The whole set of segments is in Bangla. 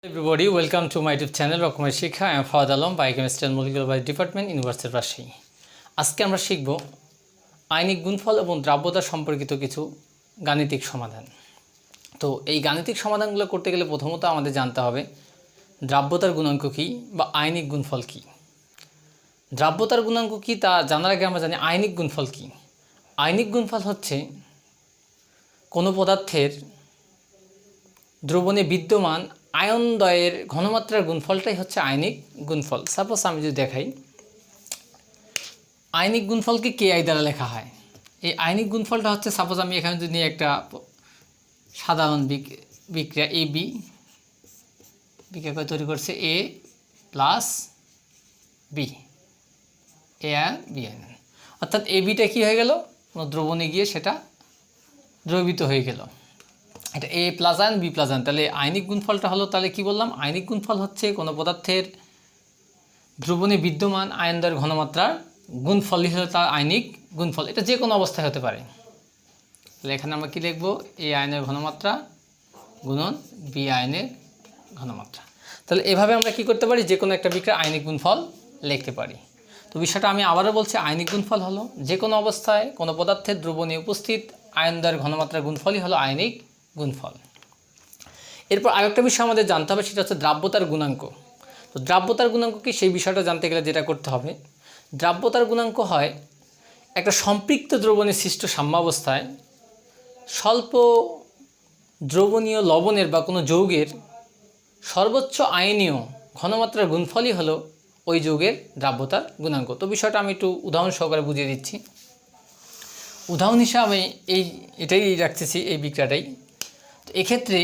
Everybody, welcome to my YouTube channel রকমের শিক্ষা। I am Fawad Alam, Biochemistry and Molecular Biology Department, University of Rajshahi. আজকে আমরা শিখব আয়নিক গুণফল এবং দ্রাব্যতা সম্পর্কিত কিছু গাণিতিক সমাধান। তো এই গাণিতিক সমাধানগুলো করতে গেলে প্রথমত আমাদের জানতে হবে দ্রাব্যতার গুণাঙ্ক কী বা আয়নিক গুণফল কী। দ্রাব্যতার গুণাঙ্ক কী তা জানার আগে আমরা জানি আয়নিক গুণফল কী। আয়নিক গুণফল হচ্ছে কোনো পদার্থের দ্রবণে বিদ্যমান আয়ন দ্বয়ের ঘনমাত্রার গুণফলটাই হচ্ছে আয়নিক গুণফল। সাপোজ আমি যদি দেখাই, আয়নিক গুণফলকে কেআই দ্বারা লেখা হয়। এই আয়নিক গুণফলটা হচ্ছে, সাপোজ আমি এখানে যদি নিয়ে একটা সাধারণ বিক্রিয়া এ বি বিক্রিয়া তৈরি করছে এ প্লাস বি, এ আর বি আয়ন, অর্থাৎ এ বিটা কী হয়ে গেল, কোনো দ্রবণে গিয়ে সেটা দ্রবীভূত হয়ে গেল। এটা A plus ion B plus ion, তাহলে আয়নিক গুণফলটা হলো, তাহলে কি বললাম, আয়নিক গুণফল হচ্ছে কোনো পদার্থের দ্রবণে বিদ্যমান আয়ন দ্বয়ের ঘনমাত্রার গুণফলই হলো তার আয়নিক গুণফল। এটা যে কোনো অবস্থায় হতে পারে। তাহলে এখানে আমরা কী লিখব, এ আয়নের ঘনমাত্রা গুণন বি আয়নের ঘনমাত্রা। তাহলে এভাবে আমরা কি করতে পারি, যে কোনো একটা বিক্রিয়ার আয়নিক গুণফল লিখতে পারি। তো বিষয়টা আমি আবারও বলছি, আয়নিক গুণফল হলো যে কোনো অবস্থায় কোনো পদার্থের দ্রবণে উপস্থিত আয়ন দ্বয়ের ঘনমাত্রার গুণফলই হলো আয়নিক গুণফল। এরপর আরেকটা বিষয় আমাদের জানতে হবে, সেটা হচ্ছে দ্রাব্যতার গুণাঙ্ক। তো দ্রাব্যতার গুণাঙ্ক কি, সেই বিষয়টা জানতে গেলে যেটা করতে হবে, দ্রাব্যতার গুণাঙ্ক হয় একটা সম্পৃক্ত দ্রবণে সৃষ্ট সাম্যাবস্থায় স্বল্প দ্রবণীয় লবণের বা কোনো যৌগের সর্বোচ্চ আয়নীয় ঘনমাত্রার গুণফলই হলো ওই যৌগের দ্রাব্যতার গুণাঙ্ক। তো বিষয়টা আমি একটু উদাহরণ সহকারে বুঝিয়ে দিচ্ছি। উদাহরণ হিসাবে এটাই রাখতেছি, এই বিক্রিয়াটাই। তো এক্ষেত্রে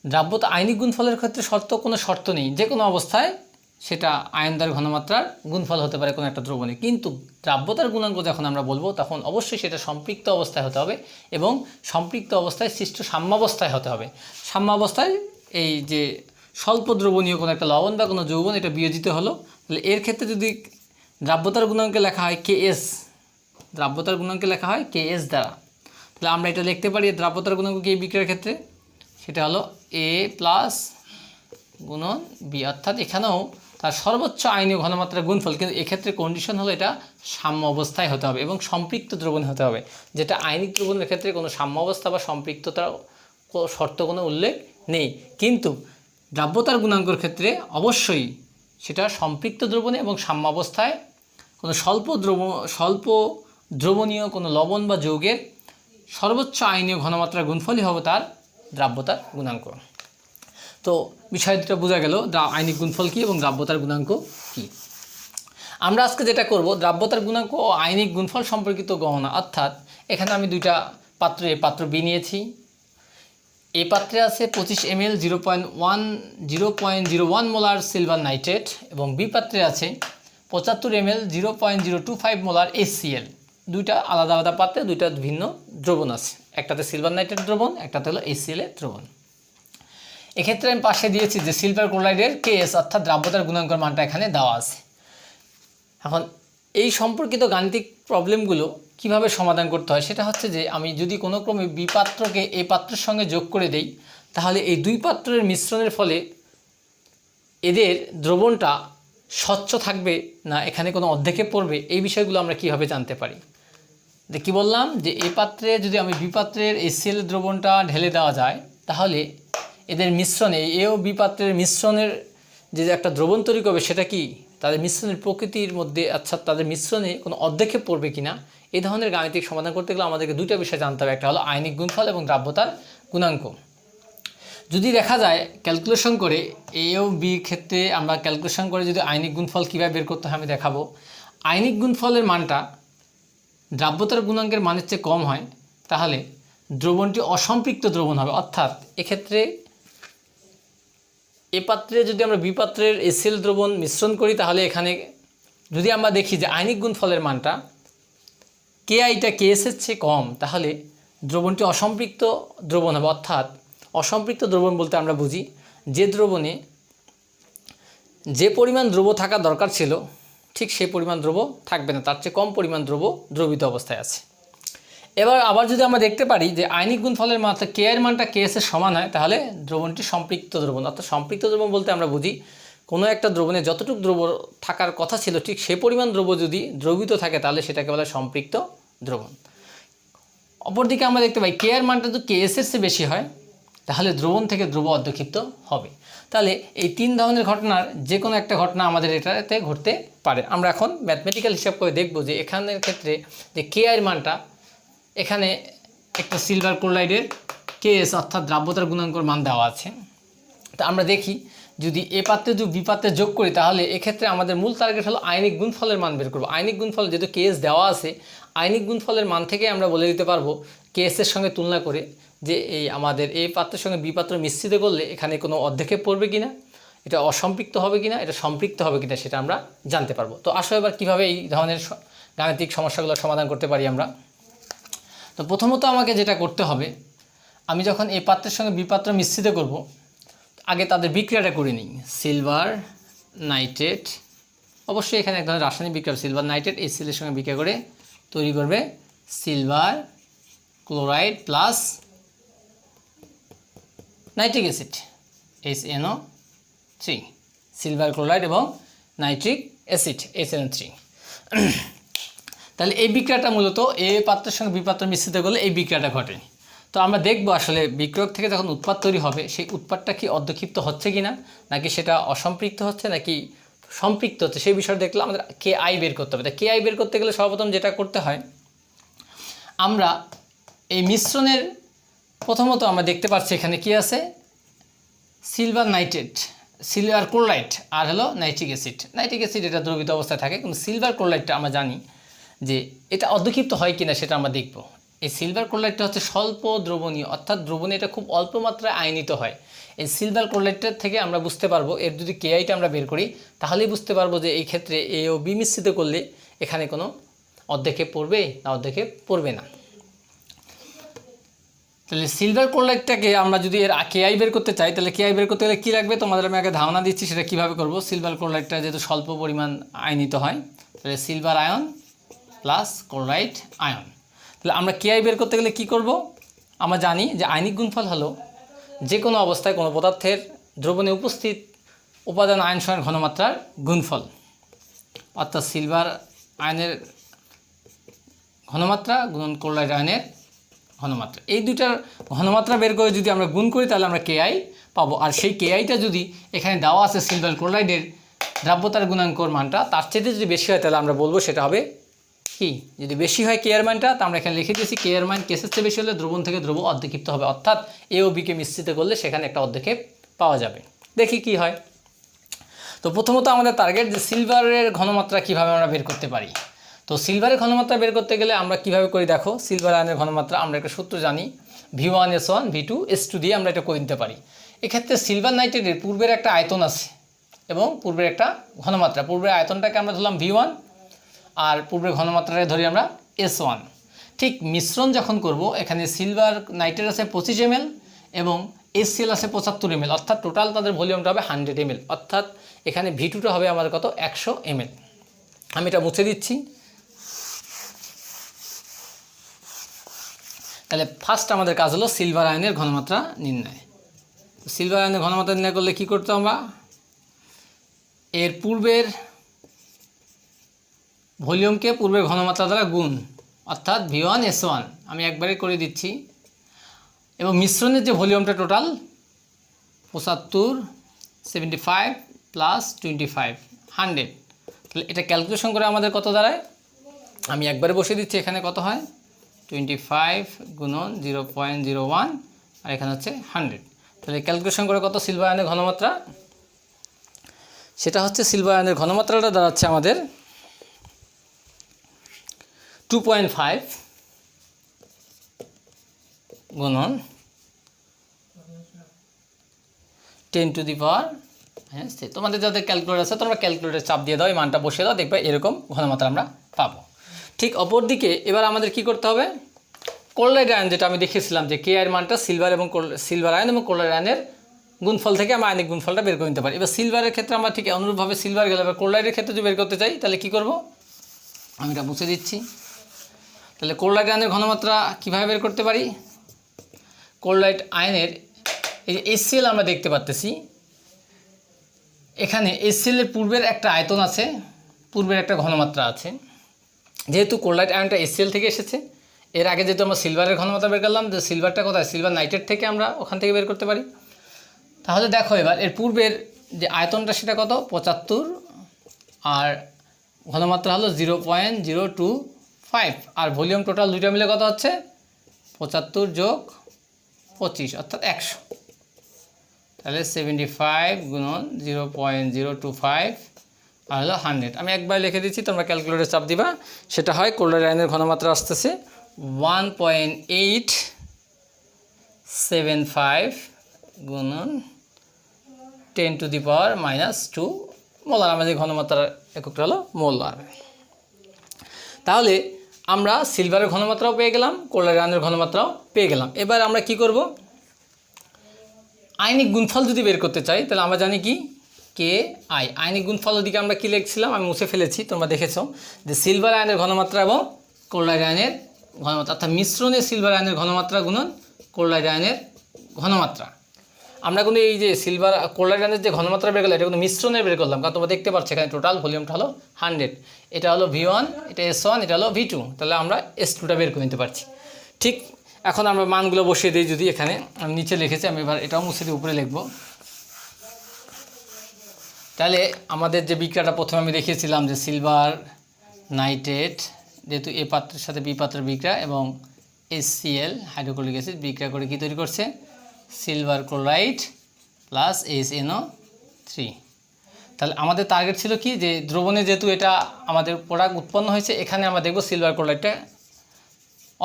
দ্রাব্যতা আয়নিক গুণফলের ক্ষেত্রে কোনো শর্ত নেই, যে কোনো অবস্থায় সেটা আয়ন দ্বয়ের ঘনমাত্রার গুণফল হতে পারে কোনো একটা দ্রবণে। কিন্তু দ্রাব্যতার গুণাঙ্ক যখন আমরা বলবো, তখন অবশ্যই সেটা সম্পৃক্ত অবস্থায় হতে হবে এবং সম্পৃক্ত অবস্থায় সৃষ্ট সাম্যাবস্থায় হতে হবে। সাম্যাবস্থায় এই যে স্বল্প দ্রবণীয় কোনো একটা লবণ বা কোনো যৌবন, এটা বিয়োজিত হলো। তাহলে এর ক্ষেত্রে যদি দ্রাব্যতার গুণাঙ্কে লেখা হয় কেএস, দ্রাব্যতার গুণাঙ্কে লেখা হয় কেএস দ্বারা, তাহলে আমরা এটা লিখতে পারি দ্রাব্যতার গুণাঙ্ক কি এই বিক্রিয়ার ক্ষেত্রে, সেটা হলো এ প্লাস গুণন বি, অর্থাৎ এখানেও তার সর্বোচ্চ আয়নীয় ঘনমাত্রার গুণফল। কিন্তু এক্ষেত্রে কন্ডিশন হলো এটা সাম্য অবস্থায় হতে হবে এবং সম্পৃক্ত দ্রবণ হতে হবে, যেটা আয়নিক দ্রবণের ক্ষেত্রে কোনো সাম্য অবস্থা বা সম্পৃক্ততার শর্ত কোনো উল্লেখ নেই। কিন্তু দ্রাব্যতার গুণাঙ্কর ক্ষেত্রে অবশ্যই সেটা সম্পৃক্ত দ্রবণে এবং সাম্যাবস্থায় কোনো স্বল্প দ্রবণীয় কোনো লবণ বা যৌগের সর্বোচ্চ আয়নীয় ঘনমাত্রার গুণফলই হবে তার দ্রাব্যতার গুণাঙ্ক। তো বিষয় দুটো বোঝা গেল, আয়নিক গুণফল কী এবং দ্রাব্যতার গুণাঙ্ক কী। আমরা আজকে যেটা করব, দ্রাব্যতার গুণাঙ্ক ও আয়নিক গুণফল সম্পর্কিত গণনা। অর্থাৎ এখানে আমি দুইটা পাত্র, এ পাত্র বি নিয়েছি। এই পাত্রে আছে 25 ml 0.01 মোলার সিলভার নাইট্রেট এবং বি পাত্রে আছে 75 ml 0.025 মোলার HCl। দুইটা আলাদা আলাদা পাত্রে দুইটা ভিন্ন দ্রবণ আছে, একটাতে সিলভার নাইট্রেট দ্রবণ, একটাতে হলো HCl এর দ্রবণ। এক্ষেত্রে আমি পাশে দিয়েছি যে সিলভার ক্লোরাইডের কেএস, অর্থাৎ দ্রাব্যতার গুণাঙ্কের মানটা এখানে দেওয়া আছে। এখন এই সম্পর্কিত গাণিতিক প্রবলেমগুলো কিভাবে সমাধান করতে হয়, সেটা হচ্ছে যে আমি যদি কোনো ক্রমে বি পাত্রকে এ পাত্রের সঙ্গে যোগ করে দেই, তাহলে এই দুই পাত্রের মিশ্রণের ফলে এদের দ্রবণটা স্বচ্ছ থাকবে না এখানে কোনো অর্ধেকে পড়বে, এই বিষয়গুলো আমরা কিভাবে জানতে পারি। যে কী বললাম, যে এই পাত্রে যদি আমি বি পাত্রের HCl দ্রবণটা ঢেলে দেওয়া যায়, তাহলে এদের মিশ্রণে এ ও বি পাত্রের মিশ্রণের যে একটা দ্রবণ তৈরি করবে, সেটা কি তাদের মিশ্রণের প্রকৃতির মধ্যে, আচ্ছা তাদের মিশ্রণে কোনো অর্ধেকে পড়বে কিনা, এই ধরনের গাণিতিক সমাধান করতে গেলে আমাদেরকে দুইটা বিষয় জানতে হবে, একটা হলো আয়নিক গুণফল এবং দ্রাব্যতার গুণাঙ্ক। যদি দেখা যায় ক্যালকুলেশন করে এ ও বি ক্ষেত্রে আমরা ক্যালকুলেশন করে যদি আয়নিক গুণফল কীভাবে বের করতে হয় আমি দেখাবো। আয়নিক গুণফলের মানটা দ্রাব্যতার গুণাঙ্কের মানের চেয়ে কম হয়, তাহলে দ্রবণটি অসম্পৃক্ত দ্রবণ হবে। অর্থাৎ এক্ষেত্রে এ পাত্রে যদি আমরা বি পাত্রের HCl দ্রবণ মিশ্রণ করি, তাহলে এখানে যদি আমরা দেখি যে আয়নিক গুণফলের মানটা কেআইটা কেএসের চেয়ে কম, তাহলে দ্রবণটি অসম্পৃক্ত দ্রবণ হবে। অর্থাৎ অসম্পৃক্ত দ্রবণ বলতে আমরা বুঝি যে দ্রবণে যে পরিমাণ দ্রব থাকা দরকার ছিল ঠিক সেই পরিমাণ দ্রব থাকবে না, তার চেয়ে কম পরিমাণ দ্রব দ্রবীত অবস্থায় আছে। এবার আবার যদি আমরা দেখতে পারি যে আয়নিক গুণফলের মাত্রা কে এর মানটা কে এস এর সমান হয়, তাহলে দ্রবণটি সম্পৃক্ত দ্রবণ। অর্থাৎ সম্পৃক্ত দ্রবণ বলতে আমরা বুঝি কোনো একটা দ্রবণে যতটুকু দ্রব্য থাকার কথা ছিল ঠিক সে পরিমাণ দ্রব্য যদি দ্রবীত থাকে তাহলে সেটাকে বলা হয় সম্পৃক্ত দ্রবণ। অপরদিকে আমরা দেখতে পাই কে এর মানটা যদি কে এস এর চেয়ে বেশি হয় তাহলে দ্রবণ থেকে দ্রব্য অর্ধক্ষিপ্ত হবে। তাহলে এই 3 ধরনের ঘটনার যে কোনো একটা ঘটনা আমাদের এটাতে ঘটতে পারে। আমরা এখন ম্যাথমেটিক্যাল হিসাব করে দেখব যে এখানের ক্ষেত্রে যে কে এর মানটা, এখানে একটা সিলভার ক্লোরাইডের কে এস অর্থাৎ দ্রাব্যতার গুণাঙ্কর মান দেওয়া আছে। তা আমরা দেখি যদি এ পাত্রে যদি বি পাত্রে যোগ করি তাহলে এক্ষেত্রে আমাদের মূল টার্গেট হলো আয়নিক গুণফলের মান বের করব। আয়নিক গুণফল যেহেতু কে এস দেওয়া আছে, আয়নিক গুণফলের মান থেকে আমরা বলে দিতে পারবো কে এসের সঙ্গে তুলনা করে যে এই আমাদের এই পাত্রের সঙ্গে বি পাত্র মিশ্রিত করলে এখানে কোনো অর্ধক্ষেপ পড়বে কিনা, এটা অসম্পৃক্ত হবে কিনা, এটা সম্পৃক্ত হবে কিনা সেটা আমরা জানতে পারবো। তো আসো এবার কীভাবে এই ধরনের গাণিতিক সমস্যাগুলো সমাধান করতে পারি আমরা। তো প্রথমত আমাকে যেটা করতে হবে, আমি যখন এই পাত্রের সঙ্গে বি পাত্র মিশ্রিত করব আগে তাদের বিক্রিয়াটা করে নিই। সিলভার নাইট্রেট, অবশ্যই এখানে এক ধরনের রাসায়নিক বিক্রিয়া, সিলভার নাইট্রেট এই সিলের সঙ্গে বিক্রিয়া করে তৈরি করবে silver chloride plus nitric acid HNO3, silver chloride এবং নাইট্রিক অ্যাসিড HNO3। তাহলে এই বিক্রিয়াটা মূলত এ পাত্রের সঙ্গে বি পাত্র মিশ্রিত করলে এই বিক্রিয়াটা ঘটে। তো আমরা দেখব আসলে বিক্রিয়ক থেকে যখন উৎপাদ তৈরি হবে সেই উৎপাদটা কি অর্ধক্ষিপ্ত হচ্ছে কিনা, নাকি সেটা অসম্পৃক্ত হচ্ছে নাকি সম্পৃক্ত হচ্ছে, সেই বিষয়টা দেখলে আমাদের কে আই বের করতে হবে। তাই কে আই বের করতে গেলে সর্বপ্রথম যেটা করতে হয়, আমরা এই মিশ্রণের প্রথমত আমরা দেখতে পাচ্ছি এখানে কি আছে, সিলভার নাইট্রেট, সিলভার ক্লোরাইড আর হলো নাইট্রিক অ্যাসিড। নাইট্রিক অ্যাসিড এটা দ্রবীত অবস্থায় থাকে, কিন্তু সিলভার ক্লোরাইডটা আমরা জানি যে এটা অর্ধক্ষিপ্ত হয় কিনা সেটা আমরা দেখব। এই সিলভার ক্লোরাইডটা হচ্ছে স্বল্প দ্রবণীয়, অর্থাৎ দ্রবণে এটা খুব অল্প মাত্রায় আয়নিত হয়। এই সিলভার ক্লোরাইডটার থেকে আমরা বুঝতে পারবো, এর যদি কে আইটা আমরা বের করি তাহলেই বুঝতে পারবো যে এই ক্ষেত্রে এ ও বি মিশ্রিত করলে এখানে কোনো অর্ধক্ষেপ পড়বে না অর্ধক্ষেপ পড়বে না। তাহলে সিলভার ক্লোরাইডটাকে আমরা যদি এর কে আই বের করতে চাই তাহলে কে আই বের করতে গেলে কী লাগবে তোমাদের আমি আগে ধারণা দিচ্ছি সেটা কীভাবে করব। সিলভার ক্লোরাইডটা যেহেতু স্বল্প পরিমাণ আয়নিত হয়, তাহলে silver ion plus chloride ion. তাহলে আমরা কে আই বের করতে গেলে কী করব, আমরা জানি যে আয়নিক গুণফল হলো যে কোনো অবস্থায় কোনো পদার্থের দ্রবণে উপস্থিত উপাদান আয়ন সমান ঘনমাত্রার গুণফল, অর্থাৎ সিলভার আয়নের ঘনমাত্রা গুণন ক্লোরাইড আয়নের ঘনমাত্রা, এই দুইটার ঘনমাত্রা বের করে যদি আমরা গুণ করি তাহলে আমরা কে আই পাবো। আর সেই কে আইটা যদি এখানে দেওয়া আছে সিলভার ক্লোরাইডের দ্রাব্যতার গুণাঙ্কর মানটা তার চেয়ে যদি বেশি হয় তাহলে আমরা বলবো সেটা হবে কি, যদি বেশি হয় কে এর মানটা, তা আমরা এখানে লিখে দিয়েছি কে এর মান কেসের চেয়ে বেশি হলে দ্রবণ থেকে দ্রব্য অর্ধক্ষিপ্ত হবে, অর্থাৎ এ ও বিকে মিশ্রিত করলে সেখানে একটা অর্ধক্ষেপ পাওয়া যাবে। দেখি কি হয়। তো প্রথমত আমাদের টার্গেট যে সিলভারের ঘনমাত্রা কিভাবে আমরা বের করতে পারি। তো সিলভারের ঘনমাত্রা বের করতে গেলে আমরা কিভাবে করি দেখো, সিলভার আয়নের ঘনমাত্রা আমরা একটা সূত্র জানি, V1S1 V2S2 দিয়ে আমরা এটা করে নিতে পারি। এক্ষেত্রে সিলভার নাইট্রেটের পূর্বের একটা আয়তন আছে এবং পূর্বের একটা ঘনমাত্রা, পূর্বের আয়তনটাকে আমরা ধরলাম V1 আর পূর্বের ঘনমাত্রাটা ধরি আমরা S1। ঠিক মিশ্রণ যখন করব এখানে সিলভার নাইট্রেট আছে 25 ml এবং HCl আছে 75 ml, অর্থাৎ টোটাল তাদের ভলিউমটা হবে 100 ml, অর্থাৎ এখানে V2টা হবে আমাদের কত 100 ml। আমি এটা মুছে দিচ্ছি। তাহলে ফার্স্ট আমাদের কাজ হলো সিলভার আয়নের ঘনমাত্রা নির্ণয়। সিলভার আয়নের ঘনমাত্রা নির্ণয় করলে কি করতে আমরা, এর পূর্বের ভলিউমকে পূর্বের ঘনমাত্রা দ্বারা গুণ, অর্থাৎ V1S1 আমি একবারে করে দিচ্ছি, এবং মিশ্রণের যে ভলিউমটা টোটাল 75 75 প্লাস 25 100, তাহলে এটা ক্যালকুলেশন করে আমাদের কত দাঁড়ায়, আমি একবারে বসে দিচ্ছি এখানে কত হয় 25 গুণন 0.01 আর এখানে হচ্ছে 100। তাহলে ক্যালকুলেশন করে কত সিলভার আয়নের ঘনমাত্রা, সেটা হচ্ছে সিলভার আয়নের ঘনমাত্রাটা দাঁড়াচ্ছে আমাদের 2.5 গুণন 10⁻⁻⁶। তোমাদের যাদের ক্যালকুলেটর আছে তোমরা ক্যালকুলেটর চাপ দিয়ে দাও, এই মানটা বসিয়ে দাও, দেখবে এরকম ঘনমাত্রা আমরা পাবো। ঠিক অপর দিকে এবার আমাদের কি করতে হবে, ক্লোরাইড আয়ন যেটা আমি দেখিয়েছিলাম যে কে এর মানটা সিলভার আয়ন এবং ক্লোরাইড আয়নের গুণফল থেকে আমরা আয়নিক গুণফলটা বের করে নিতে পারি। এবার সিলভারের ক্ষেত্রে আমরা ঠিক অনুরূপভাবে সিলভার গেলে এবার ক্লোরাইডের ক্ষেত্রে যদি বের করতে চাই তাহলে কি করব, আমি এটা মুছে দিচ্ছি। তাহলে ক্লোরাইড আয়নের ঘনমাত্রা কীভাবে বের করতে পারি? ক্লোরাইড আয়নের এই যে HCl আমরা দেখতে পাচ্ছি, এখানে HCl এর পূর্বের একটা আয়তন আছে, পূর্বের একটা ঘনমাত্রা আছে। যেহেতু ক্লোরাইড আয়নটা HCl থেকে এসেছে, এর আগে যেহেতু আমরা সিলভারের ঘনমাত্রা বের করলাম, যে সিলভারটা কোথায়, সিলভার নাইট্রেট থেকে আমরা ওখান থেকে বের করতে পারি। তাহলে দেখো এবার এর পূর্বের যে আয়তনটা সেটা কত, 75, আর ঘনমাত্রা হলো 0.025, আর ভলিউম টোটাল দুইটা মিলে কত হচ্ছে, 75 যোগ 25 অর্থাৎ 100। তাহলে 75 গুণন 0.025 আর হলো 100। আমি একবার লিখে দিচ্ছি, তোমরা ক্যালকুলেটরে চাপ দিবা। সেটা হয় ক্লোরাইড আয়নের ঘনমাত্রা আসতেছে 1.875 গুণন 10⁻⁻2 মোলার। আমাদের ঘনমাত্রার এককটা হলো মোলার। তাহলে আমরা সিলভারের ঘনমাত্রাও পেয়ে গেলাম, ক্লোরাইড আয়নের ঘনমাত্রাও পেয়ে গেলাম। এবার আমরা কি করব, আয়নিক গুণফল যদি বের করতে চাই, তাহলে আমরা জানি কি KI। আয়নিক গুণফল ওদিকে আমরা কি লিখছিলাম, আমি মুছে ফেলেছি, তোমরা দেখেছো যে সিলভার আয়নের ঘনমাত্রা এবং ক্লোরাইড আয়নের ঘনমাত্রা, অর্থাৎ মিশ্রণে সিলভার আয়নের ঘনমাত্রা গুণন ক্লোরাইড আয়নের ঘনমাত্রা। আমরা কিন্তু এই যে সিলভার ক্লোরাইড আয়নের যে ঘনমাত্রা বের করলাম, এটা কিন্তু মিশ্রণে বের করলাম, কারণ তোমরা দেখতে পাচ্ছ এখানে টোটাল ভলিউমটা হলো 100। এটা হলো V1, এটা S1, এটা হলো V2, তাহলে আমরা S2টা বের করে নিতে পারছি। ঠিক এখন আমরা মানগুলো বসিয়ে দিই। যদি এখানে আমি নিচে লিখেছি, আমি এবার এটাও মুছে দিয়ে উপরে লিখব। তাহলে আমাদের যে বিক্রিয়াটা প্রথমে আমি দেখিয়েছিলাম যে সিলভার নাইট্রেট, যেহেতু এ পাত্রের সাথে বি পাত্রের বিক্রিয়া এবং HCl হাইড্রোক্লোরিক অ্যাসিড বিক্রিয়া করে কি তৈরি করছে, সিলভার ক্লোরাইড প্লাস HNO3। তাহলে আমাদের টার্গেট ছিল কি, যে দ্রবণে যেহেতু এটা আমাদের প্রোডাক্ট উৎপন্ন হয়েছে, এখানে আমরা দেখব সিলভার ক্লোরাইডটা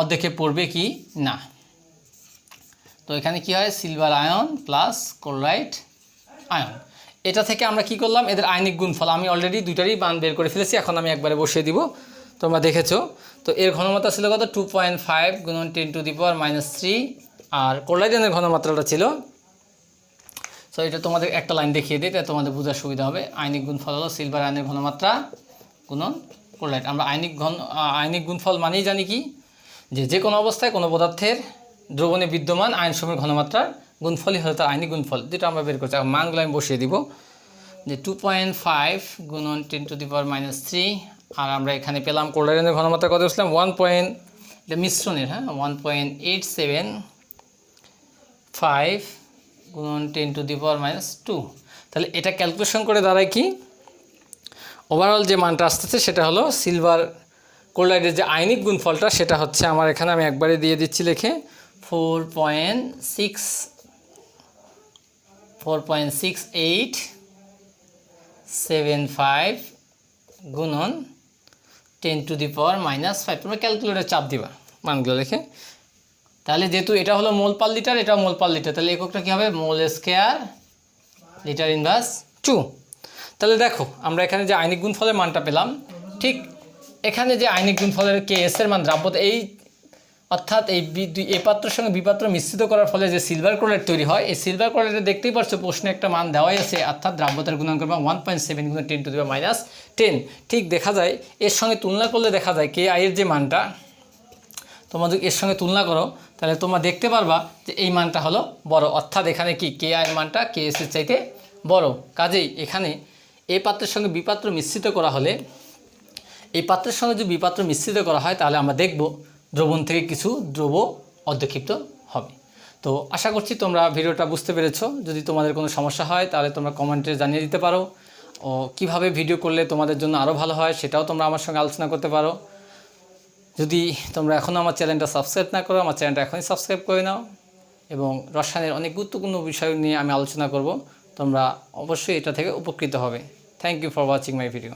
অর্ধেকে পড়বে কি না। তো এখানে কি হয়, silver ion plus chloride ion. এটা থেকে আমরা কি করলাম, এদের আয়নিক গুণফল আমি অলরেডি দুইটারই মান বের করে ফেলেছি, এখন আমি একবারে বসিয়ে দিব, তোমরা দেখেছো। তো এর ঘনমাত্রা ছিল কত, 2.5 গুণন 10⁻⁻3, আর ক্লোরাইড আয়নের ঘনমাত্রাটা ছিল, সো এটা তোমাদের একটা লাইন দেখিয়ে দিই, তাই তোমাদের বোঝার সুবিধা হবে। আয়নিক গুণফল হলো সিলভার আয়নের ঘনমাত্রা গুণন ক্লোরাইড। আমরা আয়নিক গুণফল মানেই জানি কি, যে কোনো অবস্থায় কোনো পদার্থের দ্রবণে বিদ্যমান আয়নসমূহের ঘনমাত্রার গুণফলই হলো তার আয়নিক গুণফল, যেটা আমরা বের করছি। মানগুলো আমি বসিয়ে দিব, যে 2.5 গুণন 10⁻⁻3, আর আমরা এখানে পেলাম ক্লোরাইড আয়নের ঘনমাত্রা কত বলছিলাম, এটা মিশ্রণের, 1.875 গুণন 10⁻⁻2। তাহলে এটা ক্যালকুলেশন করে দাঁড়ায় কি, ওভারঅল যে মানটা আসতেছে সেটা হলো সিলভার ক্লোরাইডের যে আয়নিক গুণফলটা, সেটা হচ্ছে আমার এখানে আমি একবারে দিয়ে দিচ্ছি লিখে 4.6875 গুণন 10⁻⁻5। তোমরা ক্যালকুলেটরে চাপ দিবা মানগুলো লিখে। তাহলে যেহেতু এটা হলো মোল পার লিটার, এটা মোল পার লিটার, তাহলে এককটা কী হবে, মোল স্কয়ার লিটার ইনভার্স 2। তাহলে দেখো আমরা এখানে যে আয়নিক গুণফলের মানটা পেলাম, ঠিক এখানে যে আয়নিক গুণফলের KS এর মান দ্রাব্যতা, এই অর্থাৎ এই এ পাত্রের সঙ্গে বি পাত্র মিশ্রিত করার ফলে যে সিলভার ক্লোরাইড তৈরি হয়, এই সিলভার ক্লোরাইডে দেখতেই পারছো প্রশ্নে একটা মান দেওয়াই আছে, অর্থাৎ দ্রাব্যতার গুণাঙ্ক 1.7 গুণ 10⁻⁻10। ঠিক দেখা যায় এর সঙ্গে তুলনা করলে দেখা যায় KI এর যে মানটা, তোমরা যদি এর সঙ্গে তুলনা করো, তাহলে তোমরা দেখতে পারবা যে এই মানটা হলো বড়, অর্থাৎ এখানে কি KI এর মানটা KS এর চাইতে বড়। কাজেই এখানে এ পাত্রের সঙ্গে বি পাত্র মিশ্রিত করা হলে, এই পাত্রের সঙ্গে যদি বিপাত্র মিশ্রিত করা হয়, তাহলে আমরা দেখব দ্রবণ থেকে কিছু দ্রব অধ্যক্ষিপ্ত হবে। তো আশা করছি তোমরা ভিডিওটা বুঝতে পেরেছো। যদি তোমাদের কোনো সমস্যা হয়, তাহলে তোমরা কমেন্টে জানিয়ে দিতে পারো, ও কিভাবে ভিডিও করলে তোমাদের জন্য আরও ভালো হয় সেটাও তোমরা আমার সঙ্গে আলোচনা করতে পারো। যদি তোমরা এখনও আমার চ্যানেলটা সাবস্ক্রাইব না করো, আমার চ্যানেলটা এখনই সাবস্ক্রাইব করে নাও, এবং রসায়নের অনেক গুরুত্বপূর্ণ বিষয় নিয়ে আমি আলোচনা করব, তোমরা অবশ্যই এটা থেকে উপকৃত হবে। Thank you for watching my video.